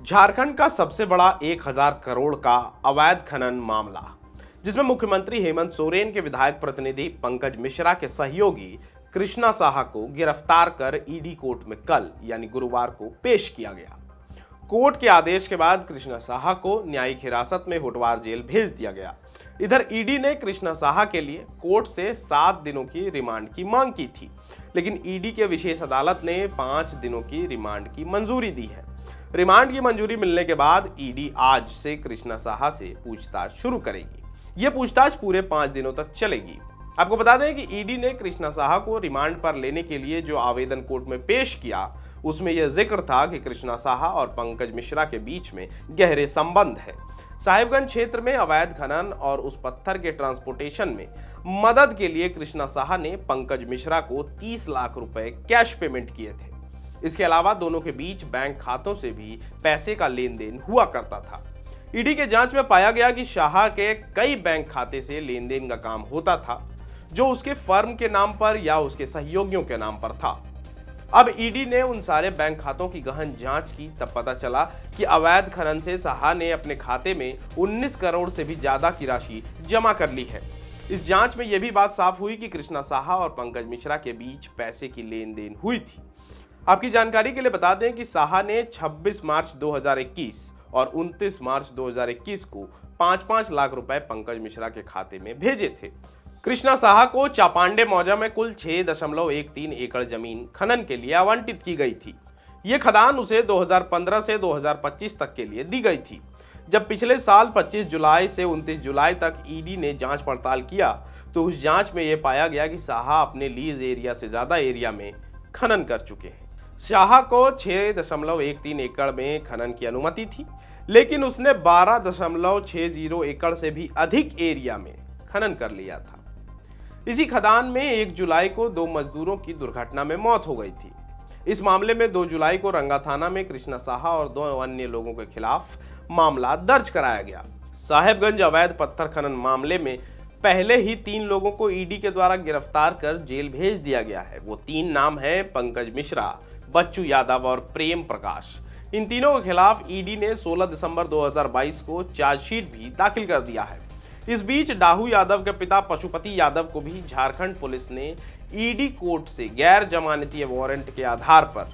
झारखंड का सबसे बड़ा 1000 करोड़ का अवैध खनन मामला, जिसमें मुख्यमंत्री हेमंत सोरेन के विधायक प्रतिनिधि पंकज मिश्रा के सहयोगी कृष्णा साहा को गिरफ्तार कर ईडी कोर्ट में कल यानी गुरुवार को पेश किया गया। कोर्ट के आदेश के बाद कृष्णा साहा को न्यायिक हिरासत में होटवार जेल भेज दिया गया। इधर ईडी ने कृष्णा साहा के लिए कोर्ट से 7 दिनों की रिमांड की मांग की थी, लेकिन ईडी के विशेष अदालत ने 5 दिनों की रिमांड की मंजूरी दी है। रिमांड की मंजूरी मिलने के बाद ईडी आज से कृष्णा साहा से पूछताछ शुरू करेगी। यह पूछताछ पूरे 5 दिनों तक चलेगी। आपको बता दें कि ईडी ने कृष्णा साहा को रिमांड पर लेने के लिए जो आवेदन कोर्ट में पेश किया, उसमें यह जिक्र था कि कृष्णा साहा और पंकज मिश्रा के बीच में गहरे संबंध है। साहिबगंज क्षेत्र में अवैध खनन और उस पत्थर के ट्रांसपोर्टेशन में मदद के लिए कृष्णा साहा ने पंकज मिश्रा को 30 लाख रुपए कैश पेमेंट किए थे। इसके अलावा दोनों के बीच बैंक खातों से भी पैसे का लेन देन हुआ करता था। ईडी के जांच में पाया गया कि शाह के कई बैंक खाते से लेन देन का काम होता था, जो उसके फर्म के नाम पर या उसके सहयोगियों के नाम पर था। अब ईडी ने उन सारे बैंक खातों की गहन जांच की, तब पता चला कि अवैध खनन से साहा ने अपने खाते में 19 करोड़ से भी ज्यादा की राशि जमा कर ली है। इस जांच में यह भी बात साफ हुई कि कृष्णा साहा और पंकज मिश्रा के बीच पैसे की लेन देन हुई थी। आपकी जानकारी के लिए बता दें कि साहा ने 26 मार्च 2021 और 29 मार्च 2021 को 5-5 लाख रुपए पंकज मिश्रा के खाते में भेजे थे। कृष्णा साहा को चापांडे मौजा में कुल 6.13 एकड़ जमीन खनन के लिए आवंटित की गई थी। ये खदान उसे 2015 से 2025 तक के लिए दी गई थी। जब पिछले साल 25 जुलाई से 29 जुलाई तक ईडी ने जांच पड़ताल किया, तो उस जांच में यह पाया गया कि साहा अपने लीज एरिया से ज्यादा एरिया में खनन कर चुके हैं। शाह को 6.13 एकड़ में खनन की अनुमति थी, लेकिन उसने 12.60 एकड़ से भी अधिक एरिया में खनन कर लिया था। इसी खदान में 1 जुलाई को 2 मजदूरों की दुर्घटना में मौत हो गई थी। इस मामले में 2 जुलाई को रंगा थाना में कृष्णा साहा और 2 अन्य लोगों के खिलाफ मामला दर्ज कराया गया। साहेबगंज अवैध पत्थर खनन मामले में पहले ही 3 लोगों को ईडी के द्वारा गिरफ्तार कर जेल भेज दिया गया है। वो 3 नाम है पंकज मिश्रा, बच्चू यादव और प्रेम प्रकाश। इन तीनों के खिलाफ ईडी ने 16 दिसंबर 2022 को चार्जशीट भी दाखिल कर दिया है। इस बीच डाहू यादव के पिता पशुपति यादव को भी झारखंड पुलिस ने ईडी कोर्ट से गैर जमानती वारंट के आधार पर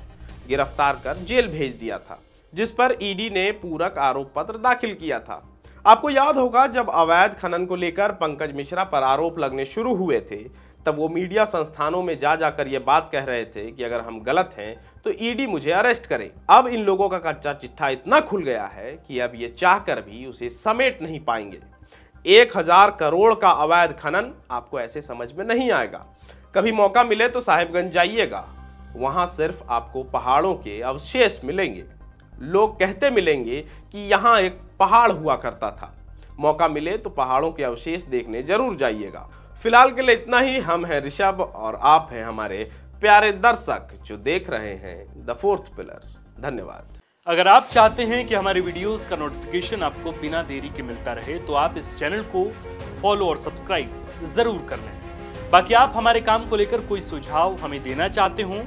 गिरफ्तार कर जेल भेज दिया था, जिस पर ईडी ने पूरक आरोप पत्र दाखिल किया था। आपको याद होगा, जब अवैध खनन को लेकर पंकज मिश्रा पर आरोप लगने शुरू हुए थे, तब वो मीडिया संस्थानों में जाकर ये बात कह रहे थे कि अगर हम गलत हैं तो ईडी मुझे अरेस्ट करे। अब इन लोगों का कच्चा चिट्ठा इतना खुल गया है कि अब ये चाहकर भी उसे समेट नहीं पाएंगे। 1000 करोड़ का अवैध खनन आपको ऐसे समझ में नहीं आएगा। कभी मौका मिले तो साहिबगंज जाइएगा, वहां सिर्फ आपको पहाड़ों के अवशेष मिलेंगे। लोग कहते मिलेंगे कि यहाँ एक पहाड़ हुआ करता था। मौका मिले तो पहाड़ों के अवशेष देखने जरूर जाइएगा। फिलहाल के लिए इतना ही। हम हैं ऋषभ और आप हैं हमारे प्यारे दर्शक जो देख रहे हैं द फोर्थ पिलर। धन्यवाद। अगर आप चाहते हैं कि हमारे वीडियोस का नोटिफिकेशन आपको बिना देरी के मिलता रहे, तो आप इस चैनल को फॉलो और सब्सक्राइब जरूर कर लें। बाकी आप हमारे काम को लेकर कोई सुझाव हमें देना चाहते हो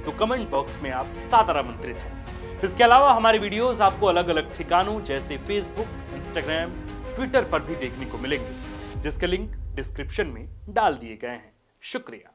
तो कमेंट बॉक्स में आप सादर आमंत्रित हैं। इसके अलावा हमारे वीडियोस आपको अलग अलग ठिकानों जैसे फेसबुक, इंस्टाग्राम, ट्विटर पर भी देखने को मिलेंगे, जिसके लिंक डिस्क्रिप्शन में डाल दिए गए हैं। शुक्रिया।